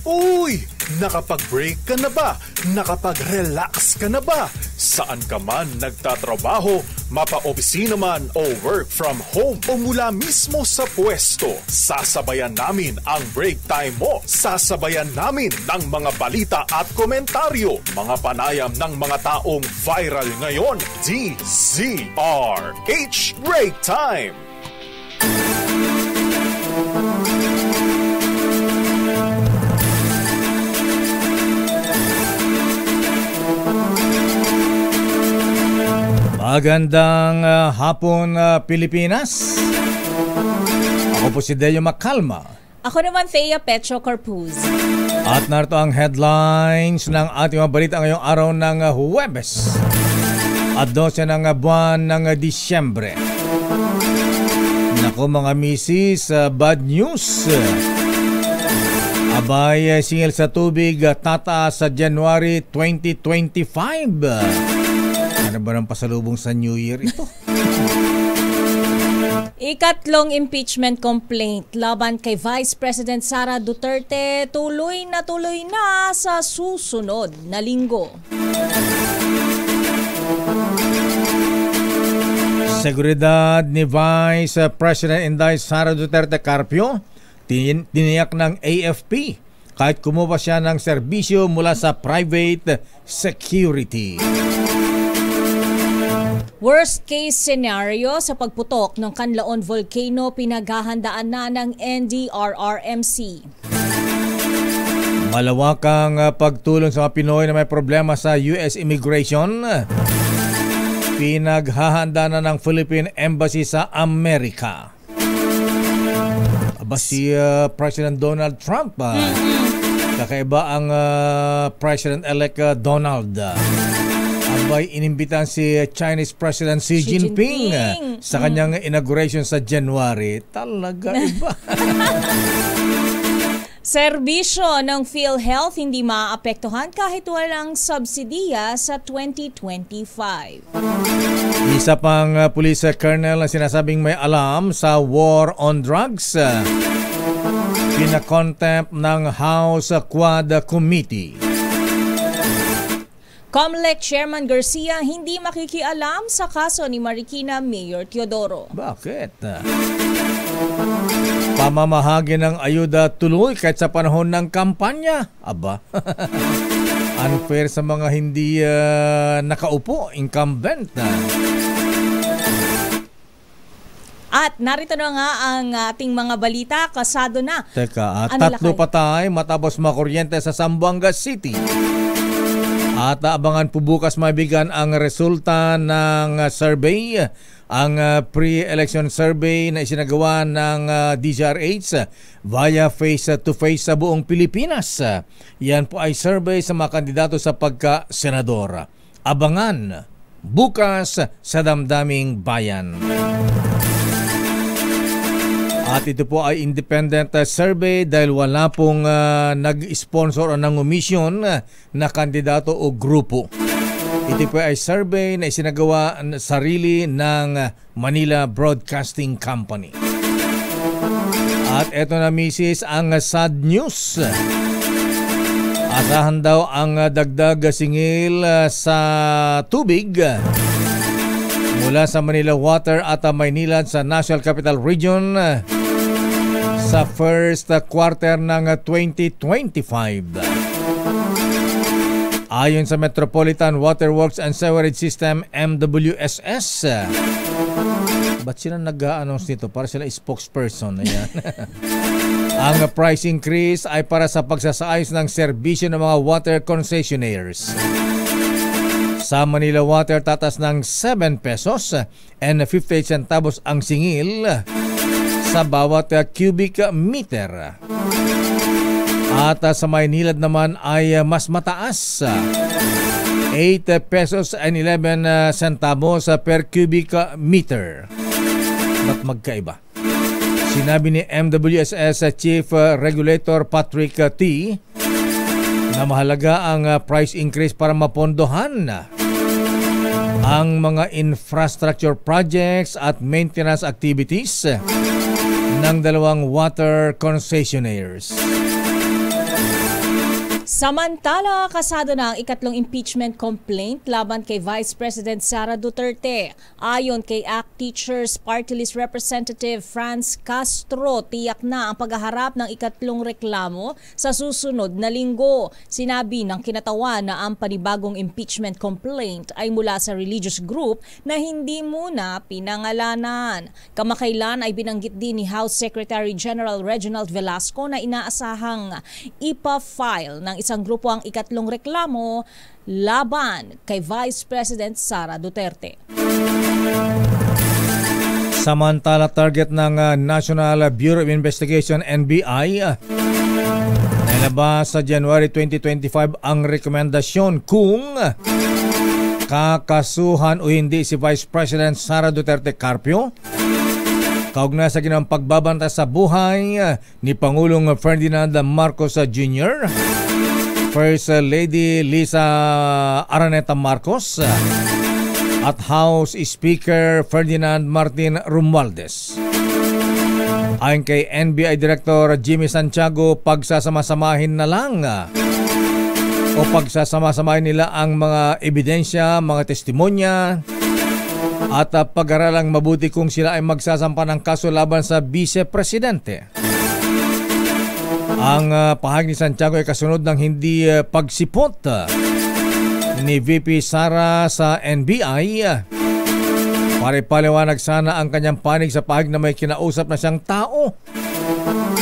Uy! Nakapag-break ka na ba? Nakapag-relax ka na ba? Saan ka man nagtatrabaho, mapa-opisina man o work from home o mula mismo sa pwesto, sasabayan namin ang break time mo. Sasabayan namin ng mga balita at komentaryo, mga panayam ng mga taong viral ngayon. DZRH Break Time! Magandang hapon, Pilipinas. Ako po si Deo Macalma. Ako naman, Thea Petro Corpuz. At narito ang headlines ng ating mga balita ngayong araw ng Huwebes at 12 ng buwan ng Disyembre. Naku mga misis, bad news. Abay, singil sa tubig tataas sa January 2025. Ano ba ng pasalubong sa New Year ito? Ikatlong impeachment complaint laban kay Vice President Sara Duterte tuloy na sa susunod na linggo. Seguridad ni Vice President Inday Sara Duterte Carpio tiniyak ng AFP kahit kumuha siya ng serbisyo mula sa private security. Worst case scenario sa pagputok ng Canlaon Volcano pinaghahandaan na ng NDRRMC. Malawakang pagtulong sa mga Pinoy na may problema sa US immigration. Pinaghahanda na ng Philippine Embassy sa Amerika. Aba si President Donald Trump. Kakaiba ang President-elect Donald. Abay, inimbitan si Chinese President Xi Jinping sa kanyang inauguration sa January. Talaga iba. Serbisyo ng PhilHealth hindi maapektuhan kahit walang subsidiya sa 2025. Isa pang police colonel na sinasabing may alam sa war on drugs. Pinakontempt ng House Quad Committee. COMELEC Chairman Garcia hindi makikialam sa kaso ni Marikina Mayor Teodoro. Bakit? Pamamahagi ng ayuda tuloy kahit sa panahon ng kampanya. Aba, unfair sa mga hindi nakaupo, incumbent. At narito na nga ang ating mga balita, kasado na. Teka, tatlo patay matapos makuryente sa Zamboanga City. At abangan po bukas maibigan ang resulta ng survey, ang pre-election survey na isinagawa ng DZRH via face-to-face sa buong Pilipinas. Yan po ay survey sa mga kandidato sa pagka-senador. Abangan bukas sa Damdaming Bayan. At ito po ay independent survey dahil wala pong nag-sponsor o nangumisyon na kandidato o grupo. Ito po ay survey na isinagawa sarili ng Manila Broadcasting Company. At ito na misis ang sad news. Asahan daw ang dagdag singil sa tubig mula sa Manila Water at Maynilad sa National Capital Region sa first quarter ng 2025. Ayon sa Metropolitan Water Works and Sewerage System MWSS. Ba't sila nag-a-announce nito? Para sila spokesperson. Ayan. Ang price increase ay para sa pagsasaayos ng serbisyo ng mga water concessionaires. Sa Manila Water, tatas ng 7 pesos and 58 centavos ang singil sa bawat cubic meter. At sa Maynilad naman ay mas mataas, 8 pesos and 11 centavos per cubic meter. Ba't magkaiba? Sinabi ni MWSS Chief Regulator Patrick T. na mahalaga ang price increase para mapondohan ang mga infrastructure projects at maintenance activities ng dalawang water concessionaires. Samantala, kasado na ang ikatlong impeachment complaint laban kay Vice President Sara Duterte. Ayon kay ACT Teachers Party List Representative Franz Castro, tiyak na ang paghaharap ng ikatlong reklamo sa susunod na linggo. Sinabi ng kinatawan na ang panibagong impeachment complaint ay mula sa religious group na hindi muna pinangalanan. Kamakailan ay binanggit din ni House Secretary General Reginald Velasco na inaasahang ipa-file ng isang grupo ang ikatlong reklamo laban kay Vice President Sara Duterte. Samantala, target ng National Bureau of Investigation NBI nailabas sa January 2025 ang rekomendasyon kung kakasuhan o hindi si Vice President Sara Duterte Carpio kaugnay sa ginawang pagbabanta sa buhay ni Pangulong Ferdinand Marcos Jr., First Lady Lisa Araneta Marcos at House Speaker Ferdinand Martin Romualdez. Ayon kay NBI Director Jimmy Santiago, pagsasama-samahin na lang o pagsasama-samahin nila ang mga ebidensya, mga testimonya at pag-aralang mabuti kung sila ay magsasampa ng kaso laban sa Vice Presidente. Ang pahayag ni Santiago ay kasunod ng hindi pagsipot ni VP Sara sa NBI. Pare-paliwanag sana ang kanyang panig sa pahayag na may kinausap na siyang tao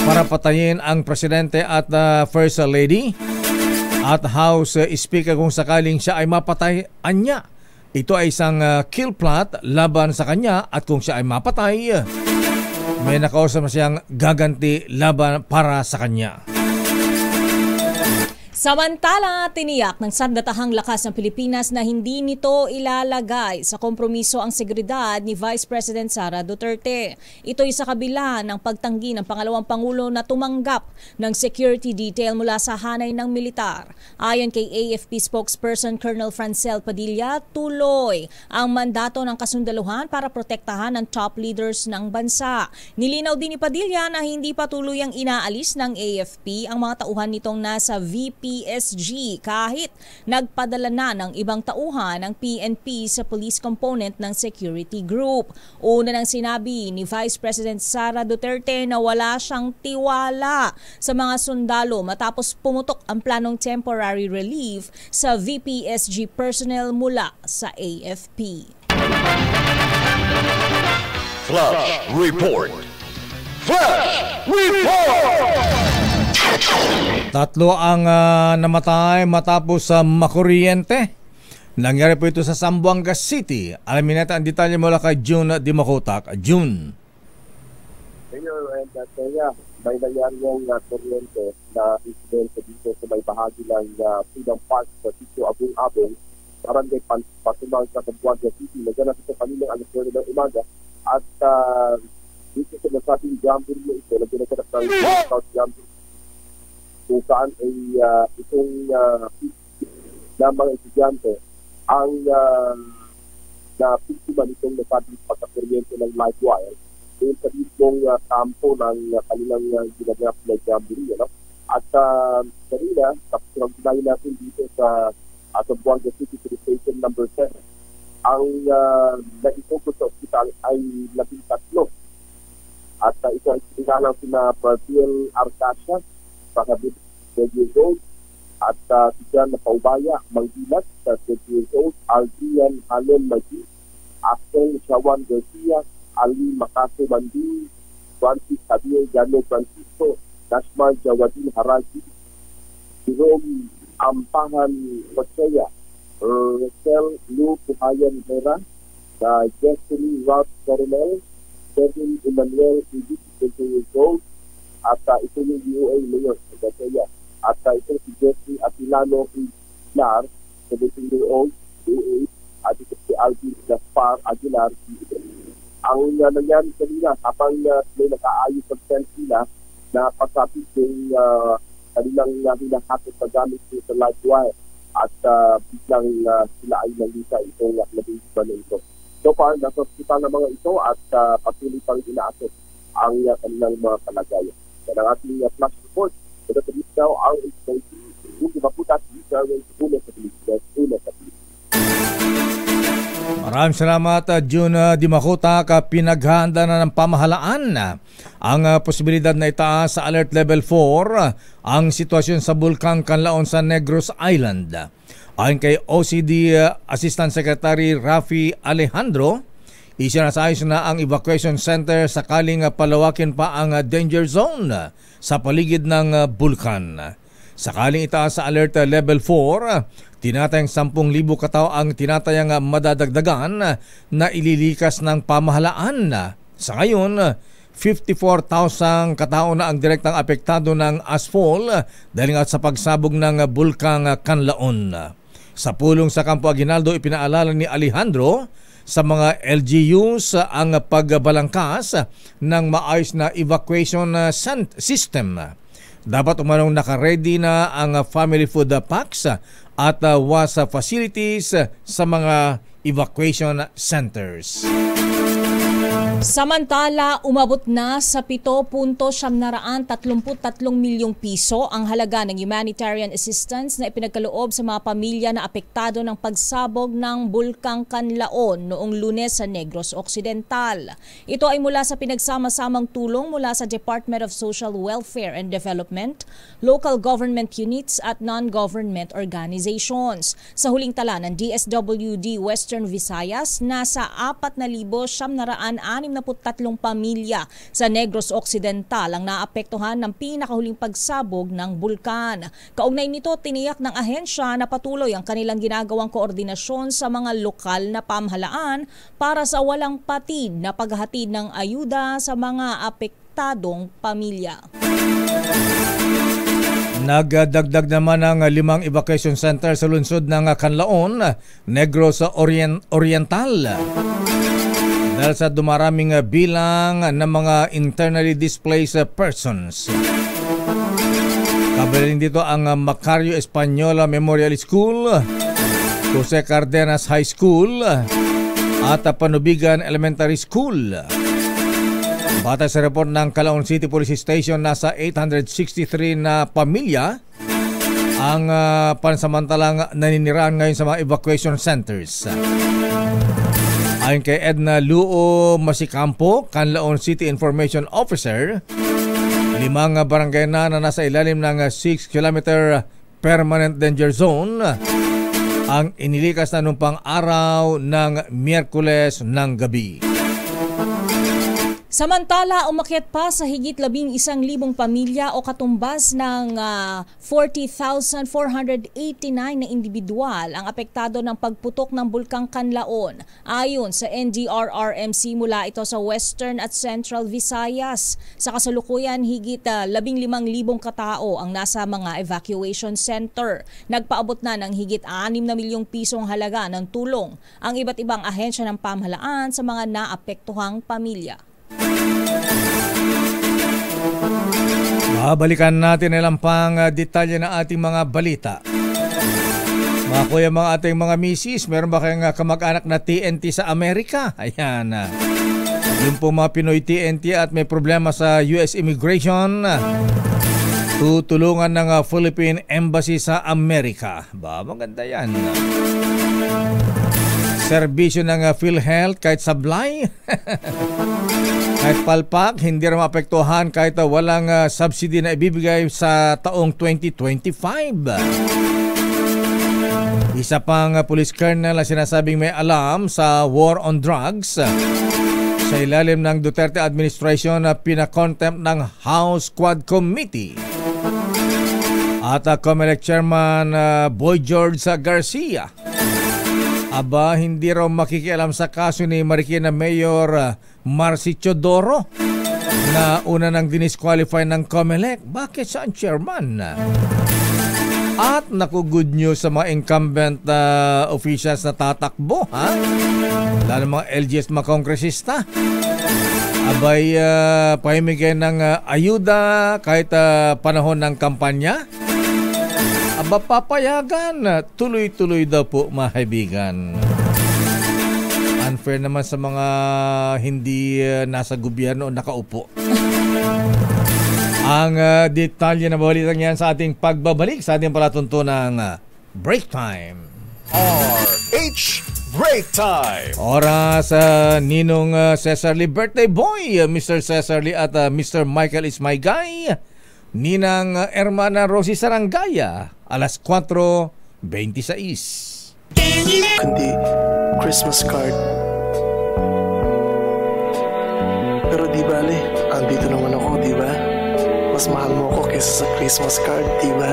para patayin ang Presidente at First Lady at House Speaker kung sakaling siya ay mapatay anya. Ito ay isang kill plot laban sa kanya at kung siya ay mapatay, may nakausap na siyang gaganti laban para sa kanya. Samantala, tiniyak ng Sandatahang Lakas ng Pilipinas na hindi nito ilalagay sa kompromiso ang seguridad ni Vice President Sara Duterte. Ito'y sa kabila ng pagtanggi ng pangalawang Pangulo na tumanggap ng security detail mula sa hanay ng militar. Ayon kay AFP spokesperson Colonel Francel Padilla, tuloy ang mandato ng kasundaluhan para protektahan ang top leaders ng bansa. Nilinaw din ni Padilla na hindi pa tuluyang inaalis ng AFP ang mga tauhan nitong nasa VP PSG kahit nagpadala na ng ibang tauhan ng PNP sa police component ng security group. Una nang sinabi ni Vice President Sara Duterte na wala siyang tiwala sa mga sundalo matapos pumutok ang planong temporary relief sa VPSG personnel mula sa AFP. Flash Report! Flash Report! Tatlo ang namatay matapos sa makuryente. Nangyari po ito sa Zamboanga City. Alamin natin ang detalye mula kay June Dimakotak. June. Mayor and Kaya, may nangyari yung kuryente na incident dito sa may bahagi ng Freedom Park sa Sitio Abong-Abong, barangay Patunang sa Zamboanga City. Naganap ito kaninang alas 9 ng umaga at dito sa nasabing jamboree ito, naganap ng South Jamboree kung saan ay itong ng mga estudyante ang napiktima nitong nasabing pagkakuryente ng live wire doon sa mismong kampo ng kanilang ginagawa na jamboree. At kanina, tapos ang ginahin natin dito sa Zamboanga City Police Station number 10, ang naitugod sa ospital ay 13. At ito ay sinalang sina Brazil Arcasia, Pakabit, 12 years old, at si Jan Paubaya, Mangdilat, 20 years old, Aldrian Halon Magi, Axel Shawan Garcia, Ali Makaso Mandi, Francis Javier Gano Francisco, Nashman Jawadin Haraji, Jerome Ampahan Kocheya, Rachel Lu Puhayan Hera, Jeffrey Roth Coronel, Kevin Emmanuel Ibig, 20 years old, at ito yung UA Mayor sa Gataya. At ito si Jeffrey Atilano Aguilar, 17-year-old, UA, at ito si Alvin Gaspar Aguilar. Ang nangyari kanina, habang may nakaayos ang selfie na pasapit yung kanilang hinahatid na gamit sa live wire at biglang sila ay nalita itong nabingkiba na ito. So far, nasa hospital ng mga ito at patuloy pang inaasot ang kanilang mga kalagayan. Yan ang ating flash report. Pero ito now, our Airways, una sa Pilipinas, una sa Pilipinas. Maraming salamat, June Dimakuta. Pinaghahanda na ng pamahalaan ang posibilidad na itaas sa Alert Level 4 ang sitwasyon sa Bulkang Canlaon sa Negros Island. Ayon kay OCD Assistant Secretary Rafi Alejandro, isinasayos na ang evacuation center sakaling palawakin pa ang danger zone sa paligid ng bulkan. Sakaling itaas sa Alert Level 4, tinatayang 10,000 katao ang tinatayang madadagdagan na ililikas ng pamahalaan. Sa ngayon, 54,000 katao na ang direktang apektado ng asphalt dahil nga sa pagsabog ng Bulkang Canlaon. Sa pulong sa Campo Aguinaldo, ipinaalala ni Alejandro sa mga LGUs ang pagbalangkas ng maayos na evacuation system. Dapat umanong naka-ready na ang family food packs at was facilities sa mga evacuation centers. Samantala, umabot na sa 7.733 milyong piso ang halaga ng humanitarian assistance na ipinagkaloob sa mga pamilya na apektado ng pagsabog ng Bulkang Canlaon noong Lunes sa Negros Occidental. Ito ay mula sa pinagsama-samang tulong mula sa Department of Social Welfare and Development, local government units at non-government organizations. Sa huling tala ng DSWD Western Visayas, nasa 4,763 pamilya sa Negros Occidental ang naapektuhan ng pinakahuling pagsabog ng bulkan. Kaugnay nito, tiniyak ng ahensya na patuloy ang kanilang ginagawang koordinasyon sa mga lokal na pamahalaan para sa walang patid na paghatid ng ayuda sa mga apektadong pamilya. Nagdagdag naman ng 5 evacuation center sa lungsod ng Canlaon, Negros Oriental. Dahil sa dumaraming bilang ng mga internally displaced persons. Kabilang dito ang Macario Española Memorial School, Jose Cardenas High School at Panubigan Elementary School. Batay sa report ng Caloocan City Police Station, nasa 863 na pamilya ang pansamantalang naninirahan ngayon sa mga evacuation centers. Ayon kay Edna Luo Masicampo, Canlaon City Information Officer, 5 barangay na nasa ilalim ng 6-kilometer permanent danger zone ang inilikas na nung pang-araw ng Miyerkules ng gabi. Samantala, umakyat pa sa higit 11,000 pamilya o katumbas ng 40,489 na individual ang apektado ng pagputok ng Bulkang Canlaon. Ayon sa NDRRMC, mula ito sa Western at Central Visayas. Sa kasalukuyan, higit 15,000 katao ang nasa mga evacuation center. Nagpaabot na ng higit 6 na milyong pisong halaga ng tulong ang iba't ibang ahensya ng pamahalaan sa mga naapektuhang pamilya. Babalikan natin ilang pang detalye ng ating mga balita. Mga kuya, mga ating mga misis, meron ba kayong kamag-anak na TNT sa Amerika? Ayan. Yung po mga Pinoy TNT at may problema sa US Immigration, tutulungan ng Philippine Embassy sa Amerika. Maganda yan. Serbisyo ng PhilHealth kahit sablay. Kahit palpak, hindi rin maapektuhan kahit walang subsidy na ibibigay sa taong 2025. Isa pang police colonel na sinasabing may alam sa war on drugs sa ilalim ng Duterte administration na pinakontempt ng House Quad Committee. At COMELEC Chairman Boy George Garcia, hindi raw makikialam sa kaso ni Marikina Mayor Marcy Chodoro na una nang dinisqualify ng COMELEC. Bakit siya ang chairman? At good news sa mga incumbent officials na tatakbo, lalo mga LGS, mga kongresista. Pahimigay ng ayuda kahit panahon ng kampanya. Papayagan, tuloy-tuloy daw po, mga kaibigan. Unfair naman sa mga hindi nasa gobyerno o nakaupo. Ang detalye na balitang yan sa ating pagbabalik sa ating palatuntunang Break Time. RH Break Time. Oras Ninong Cesar Lee birthday boy, Mr. Cesar Lee at Mr. Michael is my guy. Ninang Hermana Rosie Sarangaya, alas 4:26. Kundi Christmas card. Pero di bale, andito naman ako, di ba? Mas mahal mo ako kaysa sa Christmas card, di ba?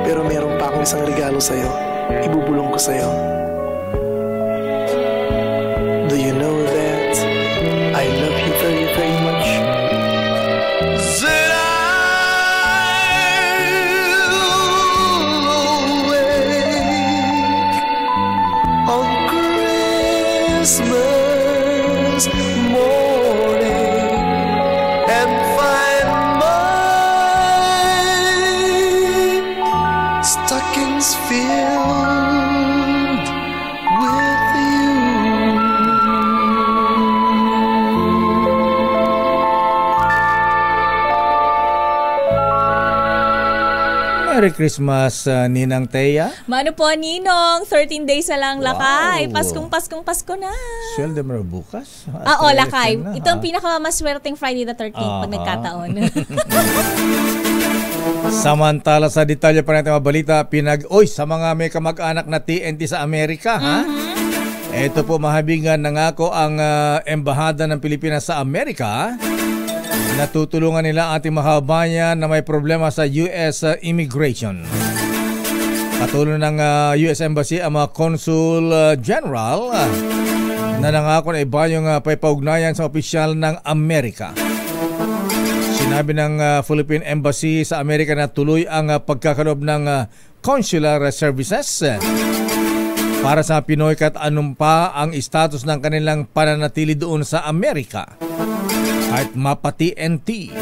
Pero meron pa akong isang regalo sa'yo. Ibubulong ko sa'yo. Do you know that I love you very, very much? That I'll wake on Christmas morning and find my stockings filled with you. Merry Christmas, Ninang Teya. Mano po, Ninong, 13 days na lang lakay. Wow. Paskong Pasko na. Sweldo mo bukas? Lakay. Na, Ito ang pinakamaswerteng Friday the 13th pag nagkataon. Samantala sa detalye pa natin mga balita, sa mga may kamag-anak na TNT sa Amerika, ha? Ito po mahabingan nangako ang Embahada ng Pilipinas sa Amerika. Natutulungan nila ating makabayan na may problema sa US immigration. Katulong ng US Embassy ang mga Consul General na nangako na iba yung paipaugnayan sa opisyal ng Amerika. Sinabi ng Philippine Embassy sa Amerika na tuloy ang pagkakaloob ng consular services para sa Pinoy kahit anumpa ang status ng kanilang pananatili doon sa Amerika. Kahit mapati NT.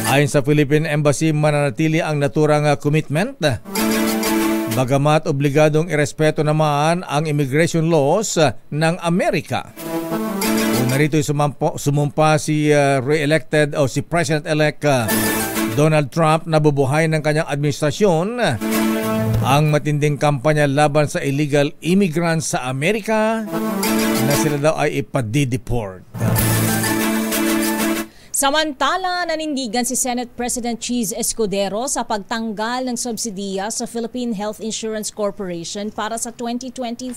Ayon sa Philippine Embassy, mananatili ang naturang commitment. Bagamat obligadong irespeto naman ang immigration laws ng Amerika. Narito sumumpa si re-elected o si President-elect Donald Trump na bubuhay ng kanyang administrasyon ang matinding kampanya laban sa illegal immigrants sa Amerika na sila daw ay ipadideport. Samantala, nanindigan si Senate President Cheese Escudero sa pagtanggal ng subsidiya sa Philippine Health Insurance Corporation para sa 2025.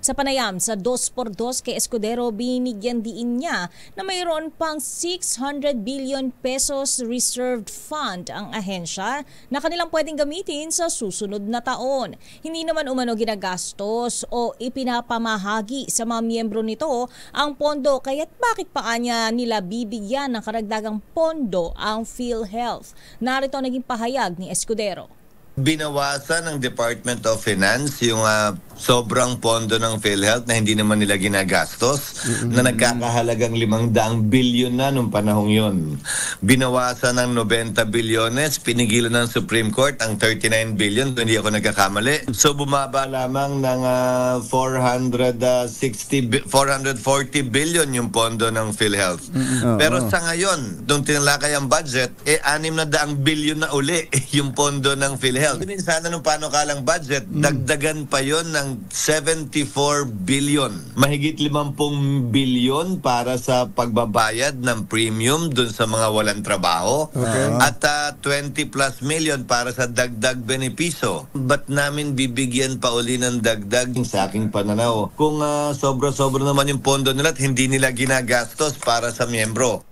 Sa panayam sa 2x2 kay Escudero, binigyan diin niya na mayroon pang 600 billion pesos reserved fund ang ahensya na kanilang pwedeng gamitin sa susunod na taon. Hindi naman umano ginagastos o ipinapamahagi sa mga miyembro nito ang pondo, kaya't bakit pa niya nila bibigyan ng karagdagang pondo ang PhilHealth. Narito naging pahayag ni Escudero. Binawasan ng Department of Finance yung sobrang pondo ng PhilHealth na hindi naman nila ginagastos na nagkakahalagang 500 billion na nung panahong yun. Binawasan ng 90 bilyones, pinigilan ng Supreme Court ang 39 billion, kung hindi ako nagkakamali. So bumaba lamang ng 440 billion yung pondo ng PhilHealth. Pero sa ngayon, nung tinalakay ang budget, 600 billion na uli yung pondo ng PhilHealth. Sana nung panukalang budget, dagdagan pa yon ng 74 billion. Mahigit 50 billion para sa pagbabayad ng premium dun sa mga walang trabaho. At 20 plus million para sa dagdag benepisyo. Ba't namin bibigyan pa uli ng dagdag sa aking pananaw? Kung sobra-sobra naman yung pondo nila at hindi nila ginagastos para sa miyembro.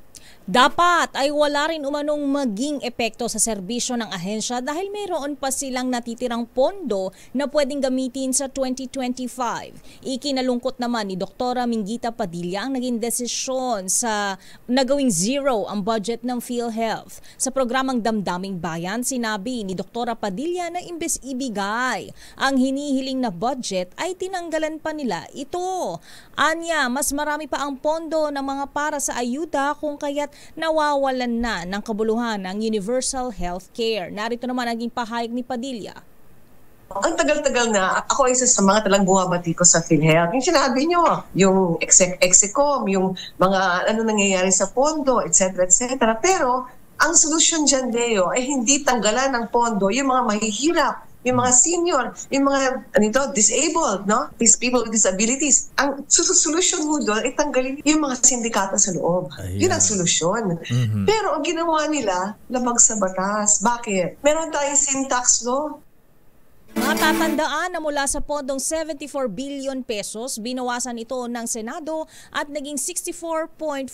Dapat ay wala rin umanong maging epekto sa serbisyo ng ahensya dahil mayroon pa silang natitirang pondo na pwedeng gamitin sa 2025. Ikinalungkot naman ni Dr. Mingita Padilla ang naging desisyon sa nagawing zero ang budget ng PhilHealth. Sa programang Damdaming Bayan, sinabi ni Dr. Padilla na imbes ibigay ang hinihiling na budget ay tinanggalan pa nila ito. Anya, mas marami pa ang pondo ng mga para sa ayuda kung kaya't nawawalan na ng kabuluhan ng universal health care. Narito naman naging pahayag ni Padilla. Ang tagal-tagal na, ako isa sa mga talang bumabati ko sa PhilHealth. Yung sinabi nyo, yung execom, yung mga ano nangyayari sa pondo, etc. etc. Pero Ang solusyon dyan, Leo, ay hindi tanggalan ng pondo yung mga mahihirap, yung mga senior, yung mga disabled, no? These people with disabilities. Ang solusyon mo doon ay tanggalin yung mga sindikato sa loob. Yun ang solusyon. Pero ang ginawa nila, labag sa batas. Bakit? Meron tayong sin tax law. Matatandaan na mula sa pondong 74 billion pesos, binawasan ito ng Senado at naging 64.419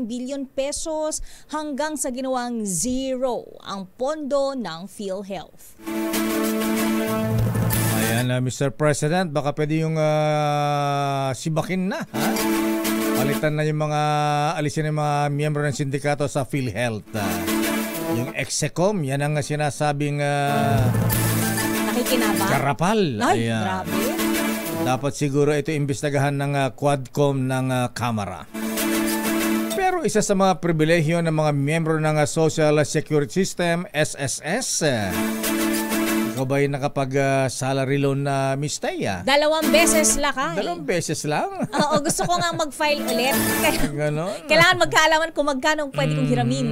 billion pesos hanggang sa ginawang zero ang pondo ng PhilHealth. Ayan, Mr. President, baka pwede yung sibakin na, ha? Palitan na yung alisin yung mga miyembro ng sindikato sa PhilHealth. Yung Execom, yan ang sinasabing Nakikinabang? karapal. Ay, Ayan. grabe. Dapat siguro ito imbestigahan ng Quadcom ng Kamara. Pero isa sa mga pribilehyo ng mga miyembro ng Social Security System, SSS, ikaw ba'y nakapag-salary loan na Miss Thea? 2 beses lakay. 2 beses lang? Oo, gusto ko nga mag-file ulit. Ganon. Kailangan magkaalaman kung magkano pwede kong hiramin.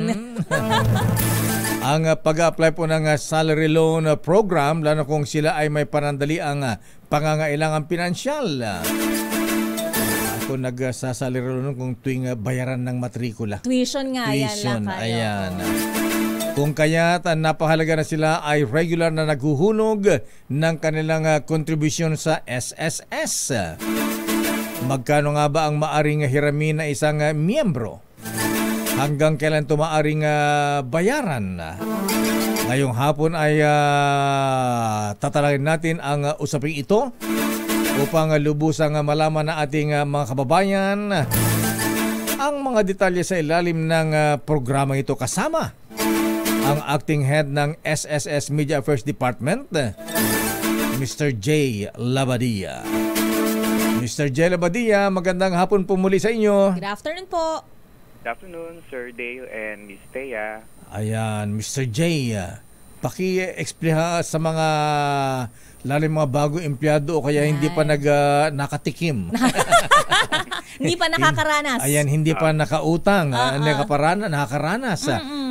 Ang pag-apply po ng salary loan program, lalo kung sila ay may panandaliang pangangailangan pinansyal. Ako nagsasalary loan kung tuwing bayaran ng matrikula. Tuition nga Tuition, yan lakay. ayan. Kung kaya't napahalaga na sila ay regular na naghuhunog ng kanilang kontribusyon sa SSS. Magkano nga ba ang maaring hiramin na isang miyembro? Hanggang kailan ito maaring bayaran? Ngayong hapon ay tatalagin natin ang usaping ito upang lubusang malaman na ating mga kababayan ang mga detalye sa ilalim ng programa ito, kasama ang acting head ng SSS Media Affairs Department, Mr. J. Labadia. Mr. J. Labadia, magandang hapon po muli sa inyo. Good afternoon po. Good afternoon, Sir Dale and Miss Thea. Ayan, Mr. J. Paki-explain sa mga mga bagong empleyado o kaya hindi pa nakatikim. Hindi pa nakakaranas. Ayan, hindi pa nakautang, nakakaranas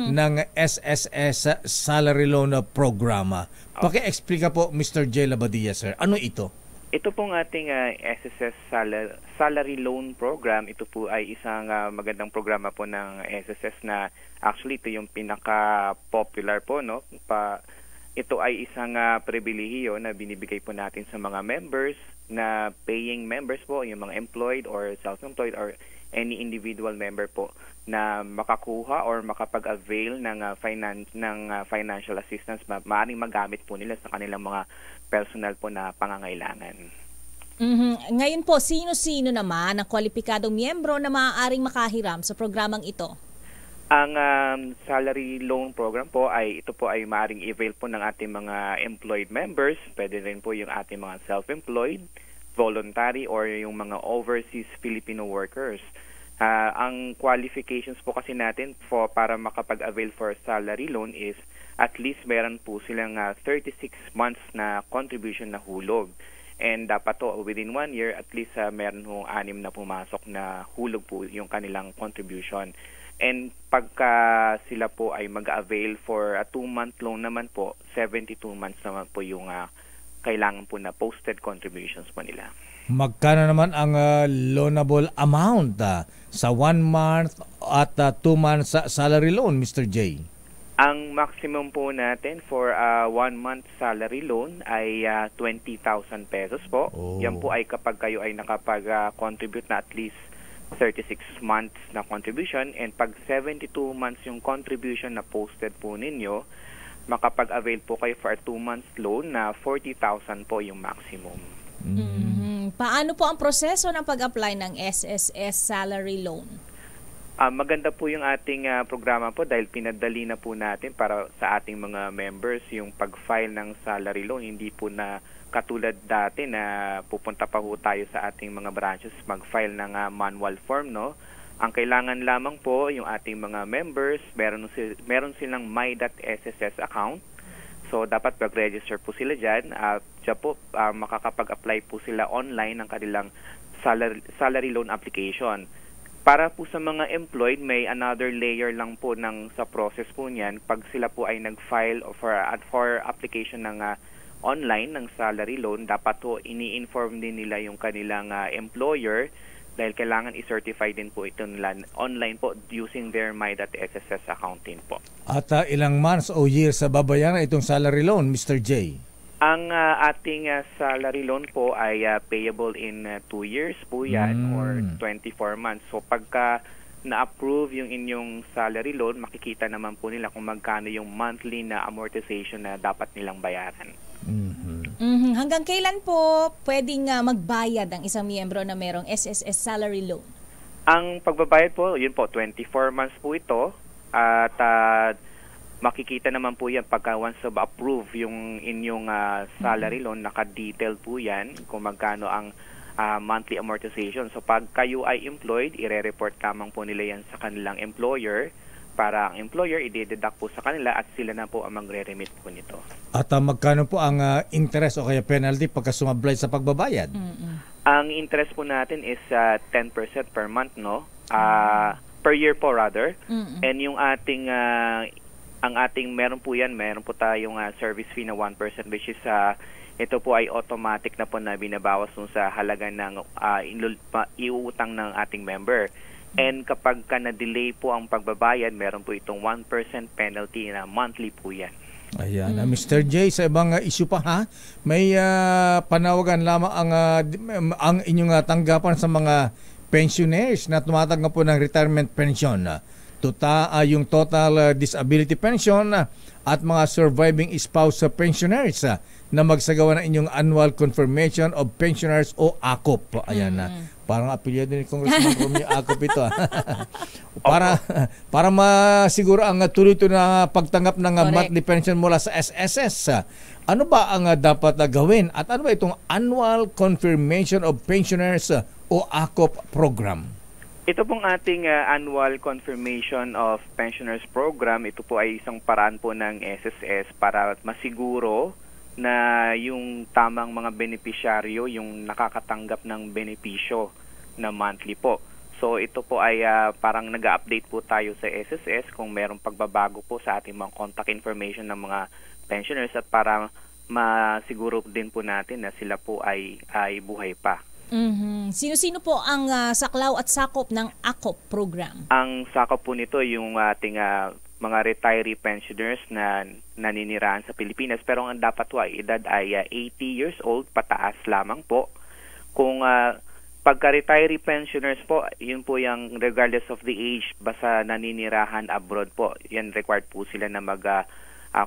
ng SSS Salary Loan Programa. Paki-explain po, Mr. J. Labadia, sir. Ano ito? Ito pong ating SSS Salary Loan Program. Ito po ay isang magandang programa po ng SSS na actually ito yung pinaka-popular po, no? Ito ay isang pribilehiyo na binibigay po natin sa mga members na paying members po, yung mga employed or self-employed or any individual member po na makakuha or makapag-avail ng financial assistance, maaaring magamit po nila sa kanilang mga personal po na pangangailangan. Ngayon po, sino-sino naman ang kwalipikadong miyembro na maaaring makahiram sa programang ito? Ang salary loan program po ito po ay maaaring i-avail po ng ating mga employed members. Pwede rin po yung ating mga self-employed, voluntary, or yung mga overseas Filipino workers. Ang qualifications po kasi natin para makapag-avail for salary loan is at least meron po silang 36 months na contribution na hulog. And dapat to within 1 year, at least meron hong 6 na pumasok na hulog po yung kanilang contribution. And pagka sila po ay mag-avail for a 2-month loan naman po, 72 months naman po yung kailangan po na posted contributions po nila. Magkano naman ang loanable amount sa 1 month at 2 months salary loan, Mr. J? Ang maximum po natin for 1 month salary loan ay 20,000 pesos po. Yan po ay kapag kayo ay nakapag-contribute na at least 36 months na contribution, and pag 72 months yung contribution na posted po ninyo, makapag-avail po kayo for a 2 months loan na 40,000 po yung maximum. Paano po ang proseso ng pag-apply ng SSS salary loan? Maganda po yung ating programa po dahil pinadali na po natin para sa ating mga members yung pag-file ng salary loan. Hindi po na katulad dati na pupunta pa po tayo sa ating mga branches mag-file ng manual form, no? Ang kailangan lamang po yung ating mga members, meron silang my.sss account. So dapat mag-register po sila dyan. Diyan po makakapag-apply po sila online ng kanilang salary loan application. Para po sa mga employed, may another layer lang po sa process po niyan. Pag sila po ay nag-file for application ng online ng salary loan, dapat po ini-inform din nila yung kanilang employer dahil kailangan i-certify din po ito nila online po using their My.SSS account din po. At ilang months o years sa babayaran itong salary loan, Mr. J? Ang ating salary loan po ay payable in 2 years po yan or 24 months. So pagka na-approve yung inyong salary loan, makikita naman po nila kung magkano yung monthly na amortization na dapat nilang bayaran. Hanggang kailan po pwedeng magbayad ang isang miyembro na merong SSS salary loan? Ang pagbabayad po, yun po, 24 months po ito at makikita naman po yan pagka once approve yung inyong salary loan, naka-detail po yan kung magkano ang monthly amortization. So pag kayo ay employed, ire-report lamang po nila yan sa kanilang employer para ang employer i-deduct po sa kanila at sila na po ang magre-remit po nito. At magkano po ang interest o kaya penalty pagka sumablay sa pagbabayad? Ang interest po natin is 10% per month, no? Per year po rather. And yung ating meron po tayong service fee na 1% which is ito po ay automatic na po na binabawas sa halaga ng iuutang ng ating member. And kapag na-delay po ang pagbabayad, meron po itong 1% penalty na monthly po yan. Ayan. Mr. J, sa ibang issue pa ha, may panawagan lamang ang inyong tanggapan sa mga pensioners na tumatanggap po ng retirement pension. Yung total disability pension at mga surviving spouse pensioners na magsagawa ng inyong annual confirmation of pensioners o ACOP. Ayan na. Parang apelyido ni Congressman Romeo ACOP ito. Para masiguro ang tuloy-tuloy na pagtanggap ng monthly pension mula sa SSS. Ano ba ang dapat gawin? At ano ba itong annual confirmation of pensioners o ACOP program? Ito pong ating annual confirmation of pensioners program, ito po ay isang paraan po ng SSS para masiguro na yung tamang mga benepisyaryo yung nakakatanggap ng benepisyo na monthly po. So ito po ay parang nag-update po tayo sa SSS kung merong pagbabago po sa ating mga contact information ng mga pensioners at para masiguro din po natin na sila po ay buhay pa. Sino-sino po ang saklaw at sakop ng ACOP program? Ang sakop po nito yung ating mga retiree pensioners na naninirahan sa Pilipinas pero ang dapat po ay edad ay 80 years old pataas lamang po. Kung pagka-retiree pensioners po, yun po yung regardless of the age basta naninirahan abroad po. Yan required po sila na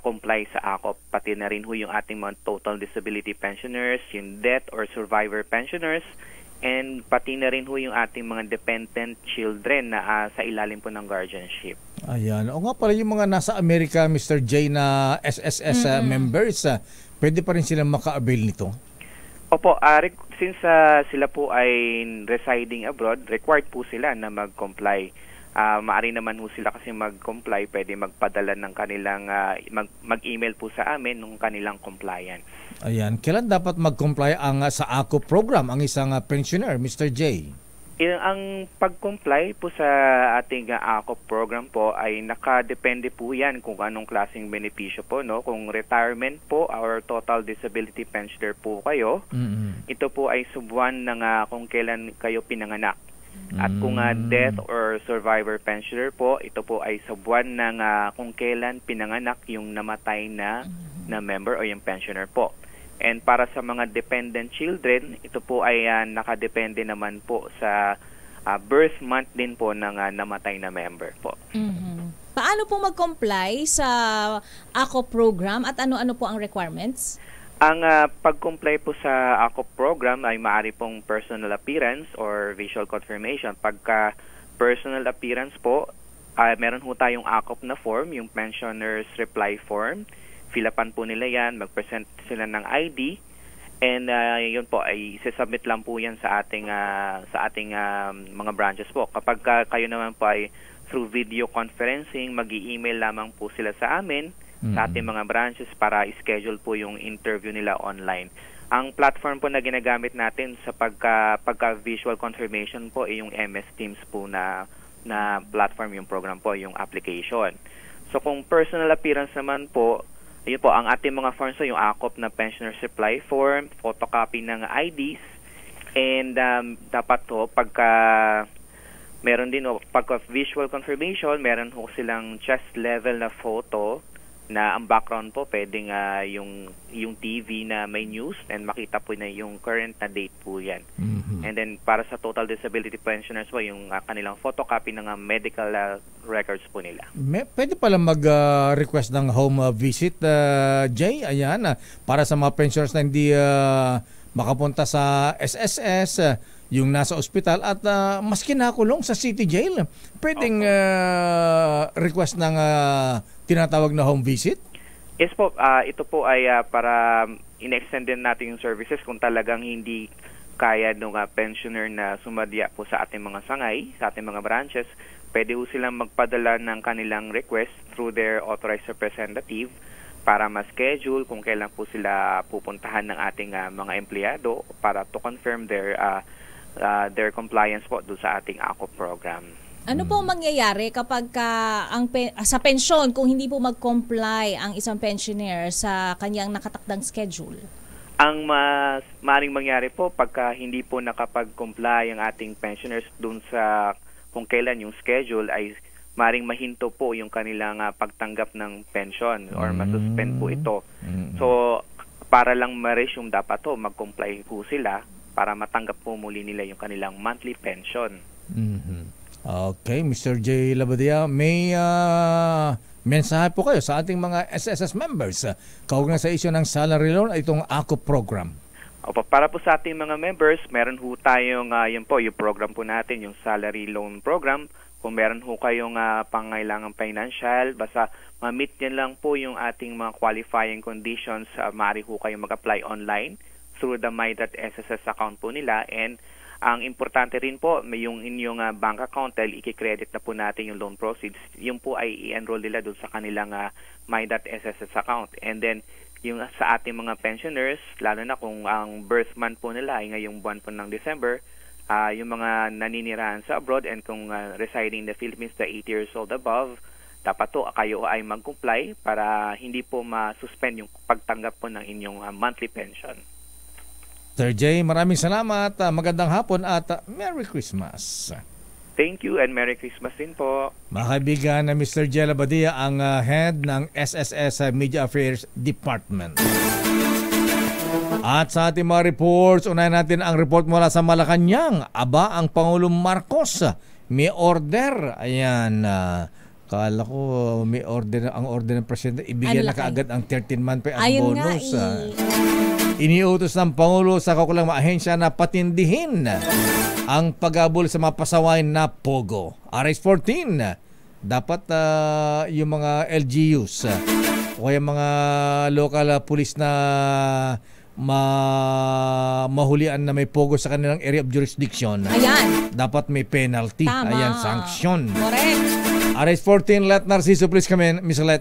comply sa ACOP. Pati na rin ho yung ating mga total disability pensioners, yung death or survivor pensioners, and pati na rin ho yung ating mga dependent children na sa ilalim po ng guardianship. Ayan. O nga pala yung mga nasa Amerika, Mr. J, na SSS members, pwede pa rin silang maka-avail nito? Opo, since sila po ay residing abroad, required po sila na mag-comply. Maaari naman ho sila kasi mag-comply, pwede magpadala ng kanilang, mag-email po sa amin ng kanilang compliance. Ayan. Kailan dapat mag-comply sa ACOP program ang isang pensioner, Mr. J? Ang pag-comply po sa ating ACOP program po ay nakadepende po yan kung anong klaseng benepisyo po, no? Kung retirement po or total disability pensioner po kayo, ito po ay subuan ng kung kailan kayo pinanganak. At kung death or survivor pensioner po, ito po ay sa buwan ng kung kailan pinanganak yung namatay na member o yung pensioner po. And para sa mga dependent children, ito po ay nakadepende naman po sa birth month din po ng namatay na member po. Paano po mag-comply sa ACOP program at ano-ano po ang requirements? Ang pag-comply po sa ACOP program ay maaari pong personal appearance or visual confirmation. Pagka personal appearance po, meron po tayong ACOP na form, yung pensioners reply form. Filapan po nila yan, mag-present sila ng ID, and yun po ay isasubmit lang po yan sa ating mga branches po. Kapag kayo naman po ay through video conferencing, mag-i-email lamang po sila sa amin, sa ating mga branches para i-schedule po yung interview nila online. Ang platform po na ginagamit natin sa pagka-visual confirmation po ay yung MS Teams po na platform, yung program po, yung application. So kung personal appearance naman po, ayun po, ang ating mga forms, yung AKOP na pensioner supply form, photocopy ng IDs, and dapat to pagka meron din pagka visual confirmation, meron ho silang chest level na photo na ang background po pwedeng yung TV na may news and makita po na yung current na date po yan. And then para sa total disability pensioners po, yung kanilang photocopy ng medical records po nila. Pwede pala mag-request ng home visit, Jay, ayan, para sa mga pensioners na hindi makapunta sa SSS, yung nasa ospital at maski nakulong sa city jail, pwedeng request ng tinatawag na home visit? Yes po, ito po ay para in-extend din natin yung services kung talagang hindi kaya ng pensioner na sumadya po sa ating mga sangay, sa ating mga branches. Pwede po silang magpadala ng kanilang request through their authorized representative para ma-schedule kung kailan po sila pupuntahan ng ating mga empleyado para to confirm their compliance po doon sa ating AKOP program. Ano po mangyayari kapag sa pensyon kung hindi po mag-comply ang isang pensioner sa kanyang nakatakdang schedule? Ang maaaring mangyari po pagka hindi po nakapag-comply ang ating pensioners doon sa kung kailan yung schedule, ay maaaring mahinto po yung kanilang pagtanggap ng pension or masuspend po ito. So para lang ma-resume dapat to, mag-comply po sila para matanggap po muli nila yung kanilang monthly pension. Okay, Mr. J. Labadia, may mensahe po kayo sa ating mga SSS members kaugnay sa isyu ng salary loan at itong AKOP program. Opo, para po sa ating mga members, meron ho tayong yung program po natin, yung salary loan program. Kung meron ho kayong pangailangang financial, basta ma-meet nyo lang po yung ating mga qualifying conditions, maaari ho kayong mag-apply online through the My.SSS account po nila. And ang importante rin po, may yung inyong bank account dahil i-credit na po natin yung loan proceeds. Yung po ay i-enroll nila doon sa kanilang My.SSS account. And then, yung sa ating mga pensioners, lalo na kung ang birth month po nila ay ngayong buwan po ng December, yung mga naninirahan sa abroad and kung residing in the Philippines na 8 years old above, dapat to kayo ay mag-comply para hindi po ma-suspend yung pagtanggap po ng inyong monthly pension. Sir Jay, maraming salamat. Magandang hapon at Merry Christmas. Thank you and Merry Christmas din po. Mga kaibigan, na Mr. Jay Labadia, ang head ng SSS Media Affairs Department. At sa ating mga reports, unahin natin ang report mula sa Malacanang. Aba, ang Pangulong Marcos may order. Ayan, kala ko may order, ang order ng Presidente, ibigyan na kaagad ang 13-month pay at bonus. Iniutos ng Pangulo sa kakulang ahensya na patindihin ang pag-abol sa mga pasaway na POGO. RS-14, dapat yung mga LGUs o yung mga local police na mahulian na may POGO sa kanilang area of jurisdiction. Ayan. Dapat may penalty. Tama. Ayan, sanction. Correct. RS-14, Let Narciso, please come in. Miss Let.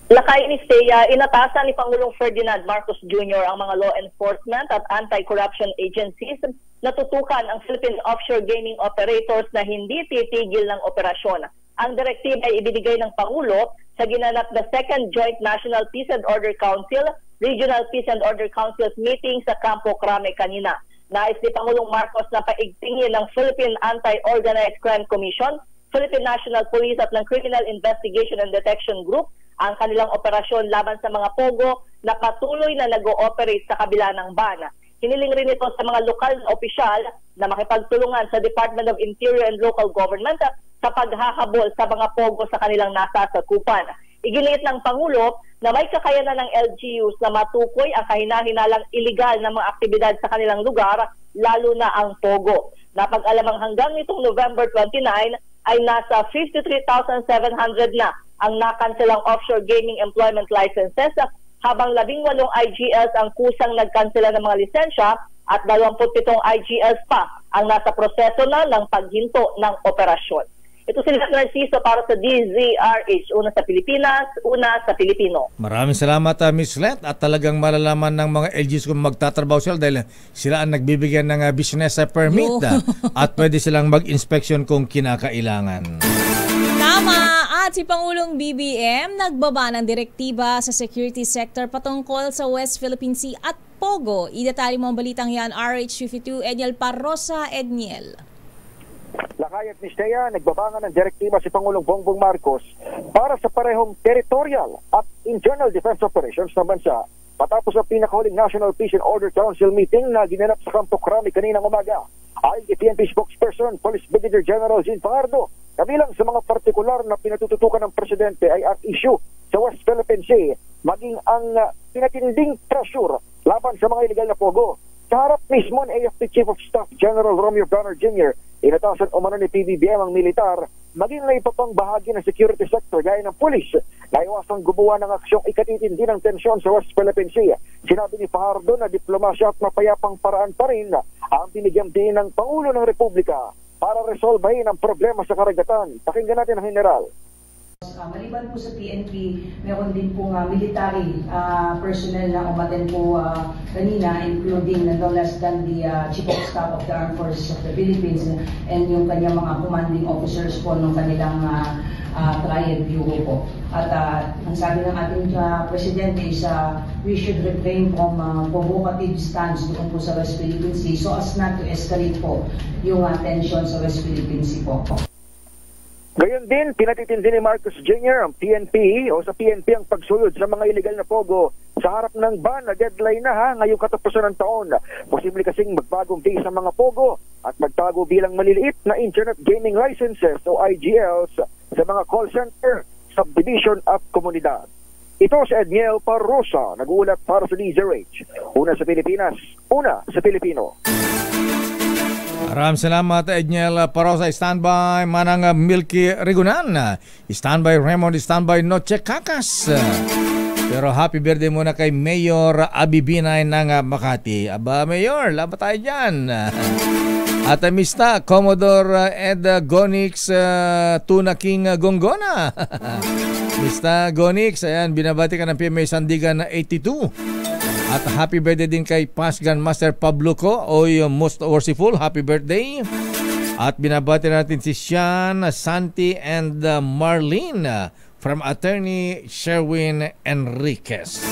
Lakay ni Stea, inatasan ni Pangulong Ferdinand Marcos Jr. ang mga law enforcement at anti-corruption agencies na tutukan ang Philippine offshore gaming operators na hindi titigil ng operasyon. Ang direktiba ay ibinigay ng Pangulo sa ginanap na Second Joint National Peace and Order Council, Regional Peace and Order Councils meeting sa Campo Crame kanina. Nais ni Pangulong Marcos na paigtingin ng Philippine Anti-Organized Crime Commission, Philippine National Police at ng Criminal Investigation and Detection Group ang kanilang operasyon laban sa mga POGO na patuloy na nag-ooperate sa kabila ng ban. Hiniling rin ito sa mga lokal na opisyal na makipagtulungan sa Department of Interior and Local Government sa paghahabol sa mga POGO sa kanilang nasasakupan. Iginiit ng Pangulo na may kakayanan ng LGUs na matukoy ang kahina-hinalang iligal na mga aktibidad sa kanilang lugar, lalo na ang POGO. Napag-alamang hanggang nitong November 29 ay nasa 53,700 na ang nakanselang offshore gaming employment licenses, habang 18 IGLs ang kusang nagkansela ng mga lisensya at 27 IGLs pa ang nasa proseso na ng paghinto ng operasyon. Ito si Narciso para sa DZRH. Una sa Pilipinas, una sa Pilipino. Maraming salamat, Miss Let. At talagang malalaman ng mga LGs kung magtatrabaho sila dahil sila ang nagbibigyan ng business permit at pwede silang mag-inspection kung kinakailangan. Tama! At si Pangulong BBM nagbaba ng direktiba sa security sector patungkol sa West Philippine Sea at Pogo. Idetali mo ang balitang yan, RH52, Edniel Parrosa. Edniel. Lakay at Mistea, nagbabangan ng direktiba si Pangulong Bongbong Marcos para sa parehong territorial at internal defense operations ng bansa matapos ang pinakahuling National Peace and Order Council meeting na ginanap sa Campo Crame kaninang umaga. Ayon kay PNP spokesperson, Police Brigadier General Jean Fajardo, kabilang sa mga partikular na pinatututukan ng presidente ay ang issue sa West Philippine Sea, maging ang pinatinding pressure laban sa mga illegal na pogo. Sa harap mismo ng AFP Chief of Staff General Romeo Bernard Jr., inatasan umano ni PBBM ang militar, maging na ipapang bahagi ng security sector gaya ng pulis na iwasang gumawa ng aksyong ikatitindi ng tensyon sa West Philippine Sea. Sinabi ni Fajardo na diplomasya at mapayapang paraan pa rin ang binigyang din ng Pangulo ng Republika para resolbahin ang problema sa karagatan. Pakinggan natin ang General. Maliban po sa PNP, meron din po military personnel na umaten po kanina, including no less than the Chief of Staff of the Armed Forces of the Philippines and yung kanyang mga commanding officers po ng kanilang triad bureau po. At ang sabi ng ating Presidente is we should refrain from provocative stance doon po sa West Philippine Sea so as not to escalate po yung tension sa West Philippine Sea po. Gayon din, pinatitindi ni Marcos Jr. ang PNP o sa PNP ang pagsuyod sa mga illegal na pogo sa harap ng ban na deadline na ngayong katapusan ng taon. Posible kasing magbagong base ang mga pogo at magtago bilang maliliit na Internet Gaming Licenses o IGLs sa mga call center, subdivision at komunidad. Ito si Edniel Parrosa, nag-uulat para sa DZRH. Una sa Pilipinas, una sa Pilipino. Maraming salamat, Edniel Parrosa. Standby manang Milky Rigunan. Standby Raymond, standby Noche Kakas. Pero happy birthday muna kay Mayor Abibinay ng Makati. Aba, Mayor, laban tayo dyan. At Mista, Commodore Ed Gonix Tuna King Gongona. Mista Gonix, ayan, binabati ka ng PMA Sandigan 82. At happy birthday din kay Pasgan Master Pablo Ko o yung most worshipful. Happy birthday. At binabati natin si Sean, Santi and Marlene from Attorney Sherwin Enriquez.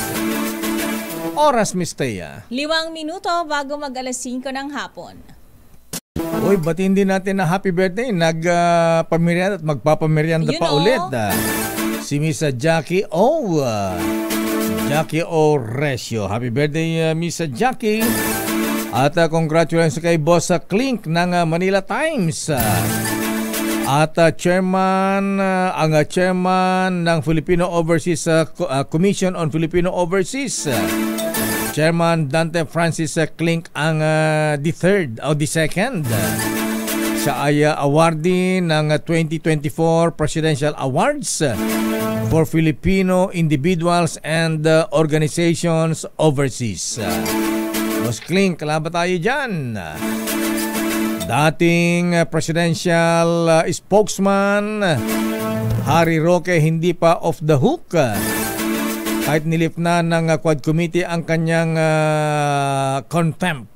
Oras, Miss Thea. 5 minuto bago mag-alas 5 ng hapon. Uy, batiin din natin na happy birthday. Nagpamerienda at magpapamerienda pa ulit. Si Miss Jackie O. Jackie O. Resio. Happy birthday, Miss Jackie. At congratulations kay Boss Klink ng Manila Times. At chairman, ang chairman ng Filipino Overseas Commission on Filipino Overseas. Chairman Dante Francis Klink ang the third o the second. Siya ay awardee ng 2024 Presidential Awards for Filipino individuals and organizations overseas. Boss Klink, kalaban tayo dyan. Dating presidential spokesman Harry Roque hindi pa off the hook. Kahit nilip na ng Quad Committee ang kanyang contempt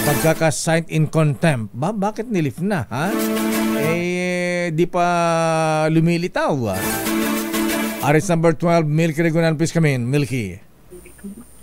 pagkaka-signed in contempt. Bakit nilip na, ha? Di pa lumilitaw. Aris number 12, Milky Regunan, please come in. Milky.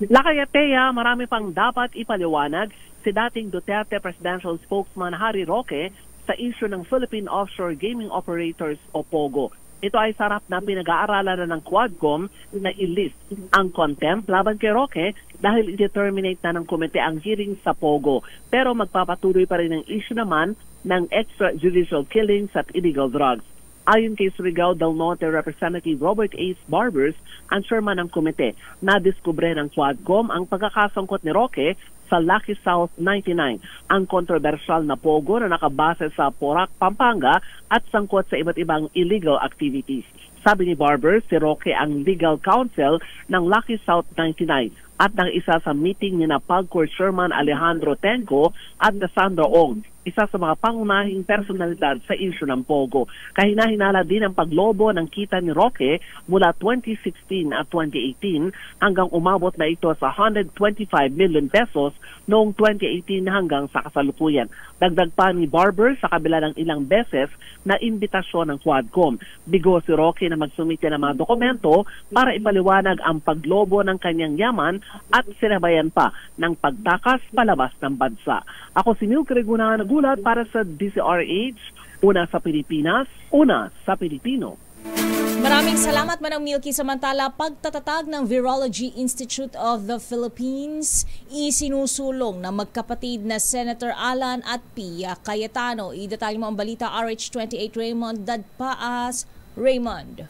Lakayateya, marami pang dapat ipaliwanag si dating Duterte Presidential Spokesman Harry Roque sa issue ng Philippine Offshore Gaming Operators o POGO. Ito ay sarap na pinag-aaralan na ng Quadcom na i-list ang contempt laban kay Roque dahil i-determinate na ng komite ang hearing sa POGO. Pero magpapatuloy pa rin ang issue naman ng extrajudicial killings at illegal drugs. Ayon kay Surigao del Norte Representative Robert Ace Barbers, ang chairman ng komite, nadiskubre ng Quadcom ang pagkakasangkot ni Roque sa Lucky South 99, ang kontrobersyal na pogo na nakabase sa Porac, Pampanga at sangkot sa iba't ibang illegal activities. Sabi ni Barber, si Roque ang legal counsel ng Lucky South 99 at nang isa sa meeting ni na PAGCOR Chairman Alejandro Tenco at Sandra Ong. isa sa mga pangunahing personalidad sa isyu ng Pogo. Kahina-hinala din ang paglobo ng kita ni Roque mula 2016 at 2018 hanggang umabot na ito sa 125 million pesos noong 2018 hanggang sa kasalukuyan. Dagdag pa ni Barber sa kabila ng ilang beses na imbitasyon ng Quadcom. Bigo si Roque na magsumite ng mga dokumento para ipaliwanag ang paglobo ng kanyang yaman at sinabayan pa ng pagtakas palabas ng bansa. Ako si Neil Creguna, nagulat para sa DZRH, una sa Pilipinas, una sa Pilipino. Maraming salamat, Manang Milky. Samantala, pagtatatag ng Virology Institute of the Philippines, isinusulong ng magkapatid na Senator Alan at Pia Cayetano. Idetalye mo ang balita, RH28 Raymond Dadpaas. Raymond.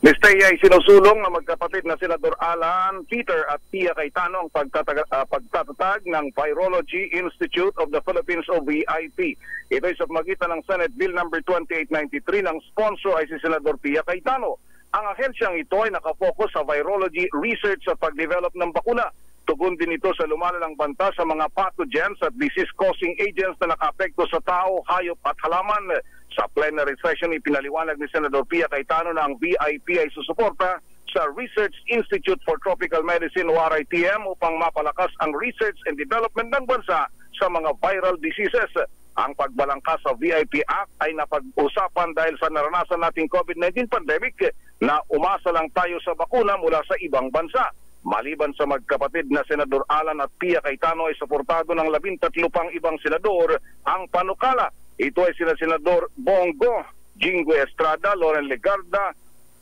Ms. Teya, isinusulong ng magkapatid na Senador Alan, Peter at Pia Cayetano ang pagtatatag ng Virology Institute of the Philippines o VIP. Ito ay sa pamagitan ng Senate Bill number 2893 ng sponsor ay si Senador Pia Cayetano. Ang ahensyang ito ay nakafocus sa virology research at pagdevelop ng bakuna. Tugon din ito sa lumalalang banta sa mga pathogens at disease-causing agents na nakaapekto sa tao, hayop at halaman. Sa plenary session, ipinaliwanag ni Senador Pia Cayetano na ang VIP ay susuporta sa Research Institute for Tropical Medicine o RITM upang mapalakas ang research and development ng bansa sa mga viral diseases. Ang pagbalangkas sa VIP Act ay napag-usapan dahil sa naranasan nating COVID-19 pandemic na umasa lang tayo sa bakuna mula sa ibang bansa. Maliban sa magkapatid na Senador Alan at Pia Cayetano ay suportado ng 13 pang ibang senador ang panukala. Ito ay sina Senador Bongo, Jinggoy Estrada, Loren Legarda,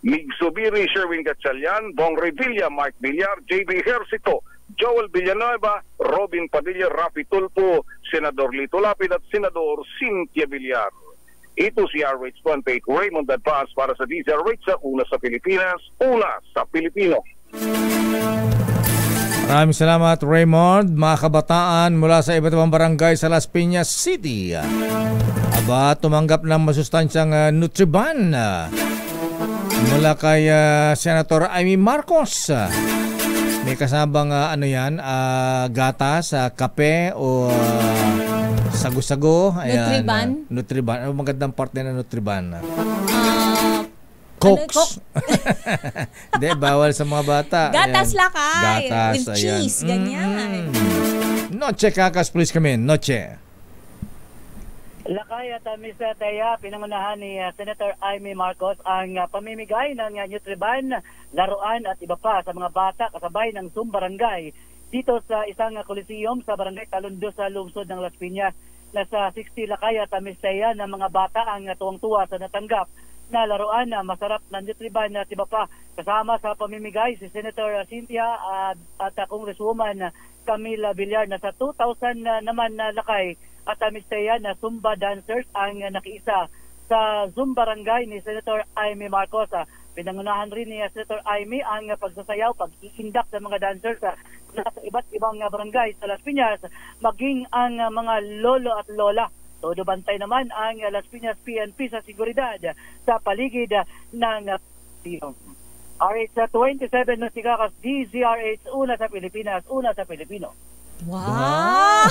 Mig Zubiri, Sherwin Gatchalian, Bong Revilla, Mark Villar, JB Ejercito, Joel Villanueva, Robin Padilla, Rafi Tulfo, Senador Lito Lapid at Senador Cynthia Villar. Ito si RH28 Raymond Dadpaas para sa DZRH sa una sa Pilipinas, una sa Pilipino. Maraming salamat, Raymond. Mga kabataan mula sa iba't ibang barangay sa Las Piñas City, aba, tumanggap ng masustansyang Nutriban mula kay Senator Amy Marcos. May kasabang gatas, kape o sago-sago. Nutriban? Nutriban. Ano magandang part na Nutriban? Cokes. Hindi, bawal sa mga bata. Gatas lakay. Gatas, with cheese, ganyan. Noche Kakas, please come in. Noche. Lakay at Ms. Teya, pinangunahan ni Senator Amy Marcos ang pamimigay ng Nutriban, laruan at iba pa sa mga bata kasabay ng Sumbarangay dito sa isang Coliseum sa Barangay Talundo sa lungsod ng Las Piñas. Nasa 60 lakay at Ms. Teya ng mga bata ang tuwang-tuwa sa natanggap na laruan na masarap na Nutriban at iba pa. Kasama sa pamimigay si Senator Cynthia at Congresswoman Camila Villar na sa 2,000 naman na lakay at Ms. Teya na Zumba dancers ang nakiisa sa Zumbarangay ni Senator Amy Marcos. Pinangunahan rin ni Senator Amy ang pagsasayaw, pag-iindak sa mga dancers na sa iba't ibang barangay sa Las Piñas, maging ang mga lolo at lola. Todo bantay naman ang Las Piñas PNP sa seguridad sa paligid ng RH27 no Sikakas DZRH, una sa Pilipinas, una sa Pilipino. Wow!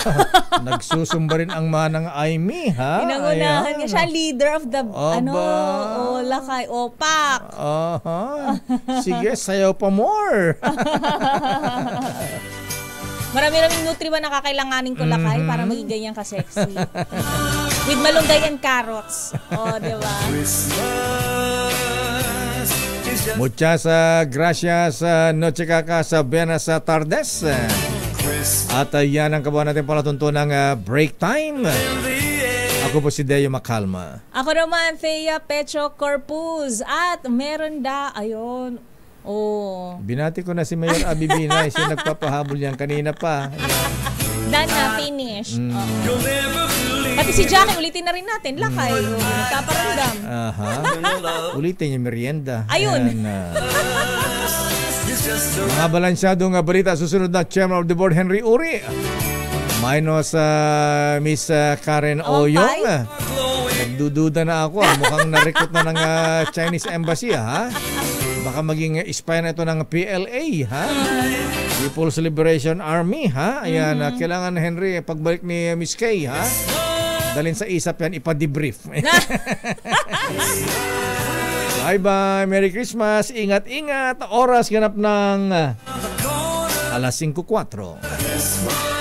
Nagsusumba rin ang manang Amy, ha? Pinangunahan niya siya, leader of the, lakay, opak. Sige, sayaw pa more. Marami-raming Nutriban na kakailanganin ko lakay para maging ganyan ka-sexy. With malunggay and carrots. Diba? Muchas gracias, Noche Kakas, buenas tardes. At yan ang kabuhan natin palatuntunang break time. Ako po si Deo Macalma. Ako naman, Thea Pecho Corpus. At meron binati ko na si Mayor Abibina. Siya nagpapahabol yan kanina pa. Done na, finish. Pati si Jackie, ulitin na rin natin. Lakay, nagpaparamdam. Ulitin yung merienda. Ayun. Mga balansyadong balita. Susunod na Chairman of the Board, Henry Uri. Minus Miss Karen Oyong. Nagdududa na ako. Mukhang na-recruit na ng Chinese Embassy, ha? Baka maging spy na ito ng PLA, ha? People's Liberation Army, ha? Ayan, kailangan, Henry, pagbalik ni Miss Kay, ha? Dalhin sa ISAP yan, ipa-debrief. Bye-bye, Merry Christmas, ingat-ingat. Oras ganap ng alas 5:04.